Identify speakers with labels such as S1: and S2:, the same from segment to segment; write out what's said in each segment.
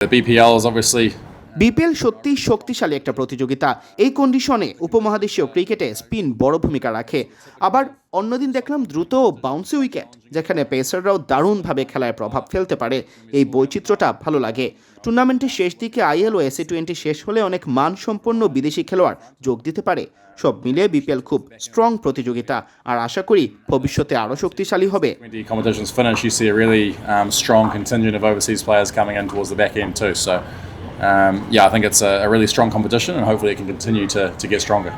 S1: The BPL is obviously
S2: BPL সত্যিই শক্তিশালী একটা প্রতিযোগিতা। এই কন্ডিশনে উপমহাদেশীয় ক্রিকেটে স্পিন বড় ভূমিকা রাখে। আবার অন্যদিন দেখলাম দ্রুত বাউন্সি উইকেট, যেখানে পেসাররাও দারুণভাবে খেলায় প্রভাব ফেলতে পারে। এই বৈচিত্র্যটা ভালো লাগে। টুর্নামেন্টের শেষ দিকে আইএল ও এসি-20 শেষ হলে অনেক মানসম্পন্ন বিদেশি খেলোয়াড় যোগ দিতে পারে। সব মিলিয়ে বিপিএল খুব স্ট্রং প্রতিযোগিতা, আর আশা করি ভবিষ্যতে আরও শক্তিশালী হবে।
S1: 20 competitions finish, you see a really strong contingent of overseas players coming in towards the back end too. So, yeah, I think it's a really strong competition, and hopefully it can continue to get stronger.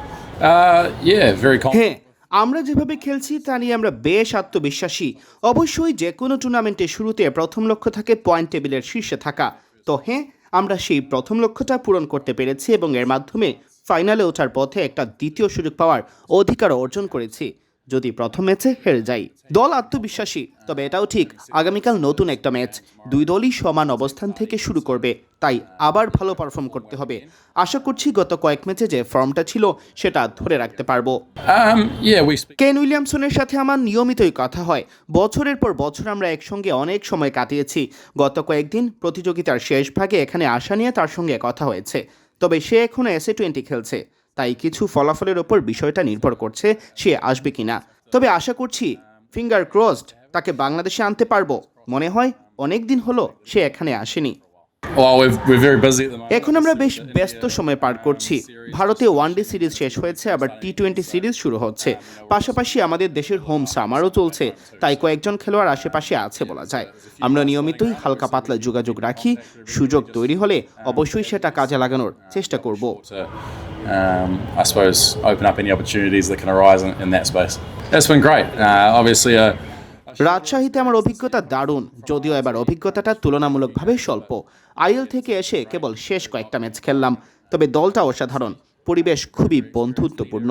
S1: Yeah, very confident.
S2: হ্যাঁ, আমরা যেভাবে খেলছি তা নিয়ে আমরা বেশ আত্মবিশ্বাসী। অবশ্যই যে কোনো টুর্নামেন্টের শুরুতে প্রথম লক্ষ্য থাকে পয়েন্ট টেবিলের শীর্ষে থাকা। তো হ্যাঁ, আমরা সেই প্রথম লক্ষ্যটা পূরণ করতে পেরেছি এবং এর মাধ্যমে ফাইনালে ওঠার পথে একটা দ্বিতীয় সুযোগ পাওয়ার অধিকার অর্জন করেছি যদি প্রথম ম্যাচে হেরে যাই। দল আত্মবিশ্বাসী, তবে এটাও ঠিক আগামীকাল নতুন একটা ম্যাচ। দুই দলই সমান অবস্থান থেকে শুরু করবে, তাই আবার ভালো পারফর্ম করতে হবে। আশা করছি গত কয়েক ম্যাচে যে ফর্মটা ছিল সেটা ধরে রাখতে পারবো।
S1: Yeah, we speak.
S2: কেন উইলিয়ামসনের সাথে আমার নিয়মিতই কথা হয়। বছরের পর বছর আমরা একসঙ্গে অনেক সময় কাটিয়েছি। গত কয়েকদিন প্রতিযোগিতার শেষ ভাগে এখানে আসা নিয়ে তার সঙ্গে কথা হয়েছে। তবে সে এখনো এসি-20 খেলছে, তাই কিছু ফলাফলের ওপর বিষয়টা নির্ভর করছে সে আসবে কিনা। তবে আশা করছি, ফিঙ্গার ক্রসড, তাকে বাংলাদেশে আনতে পারবো। মনে হয় অনেক দিন হলো সে এখানে আসেনি।
S1: Well, we're very busy at the moment.
S2: এখন আমরা বেশ ব্যস্ত সময় পার করছি। ভারতে ওয়ানডে সিরিজ শেষ হয়েছে, আবার টি-20 সিরিজ শুরু হচ্ছে। পাশাপাশি আমাদের দেশের হোম সামারও চলছে, তাই কয়েকজন খেলোয়াড় আশেপাশে আছে বলা যায়। আমরা নিয়মিতই হালকা পাতলা যোগাযোগ রাখি। সুযোগ তৈরি হলে অবশ্যই সেটা কাজে লাগানোর চেষ্টা করব।
S1: To, I suppose, open up any opportunities that can arise in that space. It's been great. Obviously,
S2: রাজশাহীতে আমার অভিজ্ঞতা দারুণ, যদিও এবার অভিজ্ঞতাটা তুলনামূলকভাবে স্বল্প। আইএল থেকে এসে কেবল শেষ কয়েকটা ম্যাচ খেললাম, তবে দলটা অসাধারণ। পরিবেশ খুবই বন্ধুত্বপূর্ণ।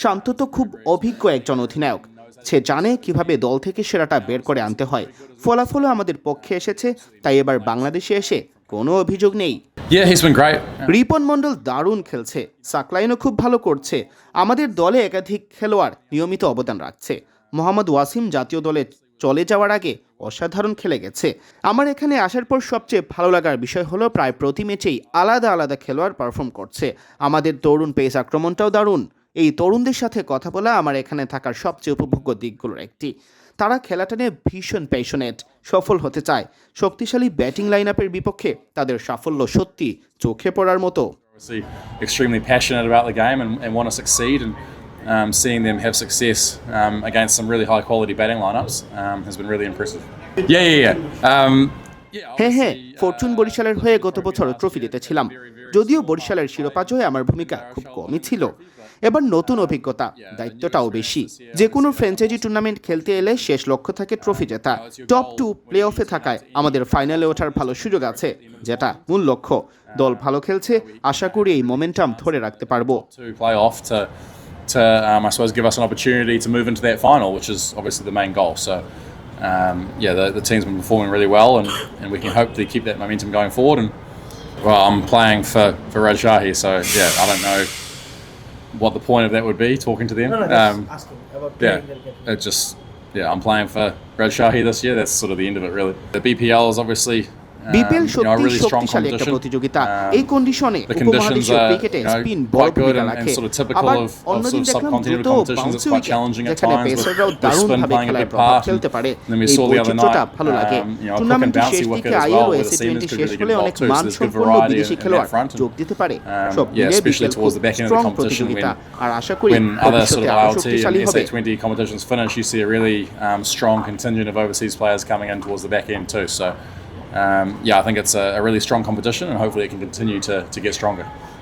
S2: শান্ত তো খুব অভিজ্ঞ একজন অধিনায়ক। সে জানে কিভাবে দল থেকে সেরাটা বের করে আনতে হয়। ফলাফলও আমাদের পক্ষে এসেছে, তাই এবার বাংলাদেশে এসে কোনো অভিযোগ নেই।
S1: yeah, he's been great.
S2: Ripon মণ্ডল দারুণ খেলছে, সাকলাইনও খুব ভালো করছে। আমাদের দলে একাধিক খেলোয়াড় নিয়মিত অবদান রাখছে। মোহাম্মদ ওয়াসিম জাতীয় দলে চলে যাওয়ার আগে অসাধারণ খেলে গেছে। আমার এখানে আসার পর সবচেয়ে ভালো লাগার বিষয় হলো প্রায় প্রতি ম্যাচেই আলাদা আলাদা খেলোয়াড় পারফর্ম করছে। আমাদের তরুণ পেস আক্রমণটাও দারুণ। এই তরুণদের সাথে কথা বলা আমার এখানে থাকার সবচেয়ে উপভোগ্য দিকগুলোর একটি। তারা খেলাটা নিয়ে ভীষণ প্যাশনেট, সফল হতে চায়। শক্তিশালী ব্যাটিং লাইন আপের বিপক্ষে তাদের সাফল্য সত্যি চোখে পড়ার মতো।
S1: Obviously, extremely passionate about the game and want to succeed, and seeing them have success against some really high quality batting lineups has been really impressive. Yeah.
S2: হ্যাঁ, ফরচুন বরিশালের হয়ে গত বছর ট্রফি জিতেছিলাম। যদিও বরিশালের শিরোপা জয়ে আমার ভূমিকা খুব কমই ছিল। এবার নতুন অভিজ্ঞতা, দায়িত্বটাও বেশি। যে কোনো ফ্র্যাঞ্চাইজি টুর্নামেন্ট খেলতে এলে শেষ লক্ষ্য থাকে ট্রফি জেতা। টপ 2 প্লে অফে থাকায় আমাদের ফাইনালে ওঠার ভালো সুযোগ আছে, যেটা মূল লক্ষ্য। দল ভালো খেলছে, আশা করি এই মোমেন্টাম ধরে রাখতে পারবো।
S1: To play off to I suppose give us an opportunity to move into that final, which is obviously the main goal. So yeah, the team's been performing really well, and we can hopefully keep that momentum going forward. And well, I'm playing for Rajshahi, so yeah, I don't know what the point of that would be, talking to them.
S3: Asking about
S1: Yeah,
S3: playing them.
S1: it just, yeah, I'm playing for Rajshahi this year. That's sort of the end of it, really. The BPL is obviously
S2: BPL
S1: a
S2: সত্যি
S1: really strong
S2: শক্তিশালী একটা
S1: competition.
S2: প্রতিযোগিতা। এই কন্ডিশনে
S1: The conditions
S2: উপমহাদেশীয়
S1: are,
S2: ক্রিকেটে
S1: you know,
S2: spin বড়
S1: quite good
S2: ভূমিকা
S1: and
S2: রাখে।
S1: sort of typical
S2: আবার
S1: of
S2: অন্যদিন
S1: sort of
S2: দেখলাম
S1: subcontinental
S2: দ্রুত
S1: competitions.
S2: Bouncy
S1: It's quite
S2: wicket,
S1: challenging at
S2: যেখানে
S1: times
S2: পেসাররাও
S1: with spin
S2: দারুণভাবে
S1: playing a
S2: খেলায়
S1: big
S2: প্রভাব
S1: part.
S2: ফেলতে পারে।
S1: And then we
S2: এই
S1: saw the other
S2: বৈচিত্র্যটা
S1: night,
S2: ভালো লাগে।
S1: you know, a quick and
S2: টুর্নামেন্টের
S1: bouncy
S2: শেষ
S1: wicket
S2: দিকে
S1: as
S2: আইএল
S1: well,
S2: ও
S1: where the seamers
S2: এসি-20
S1: could
S2: শেষ
S1: really
S2: হলে
S1: get
S2: অনেক
S1: involved too. So there's good
S2: মানসম্পন্ন
S1: variety
S2: বিদেশি
S1: in
S2: খেলোয়াড়
S1: that front.
S2: যোগ দিতে পারে। সব
S1: Yeah,
S2: মিলিয়ে
S1: especially
S2: বিপিএল
S1: towards
S2: খুব
S1: the back end of the
S2: strong
S1: competition
S2: প্রতিযোগিতা, আর আশা করি
S1: when other sort
S2: ভবিষ্যতে
S1: of
S2: আরও
S1: ILT and
S2: শক্তিশালী হবে।
S1: SA20 competitions finish, you see a really strong contingent of overseas players coming in towards the back end too. So yeah, I think it's a really strong competition, and hopefully it can continue to get stronger.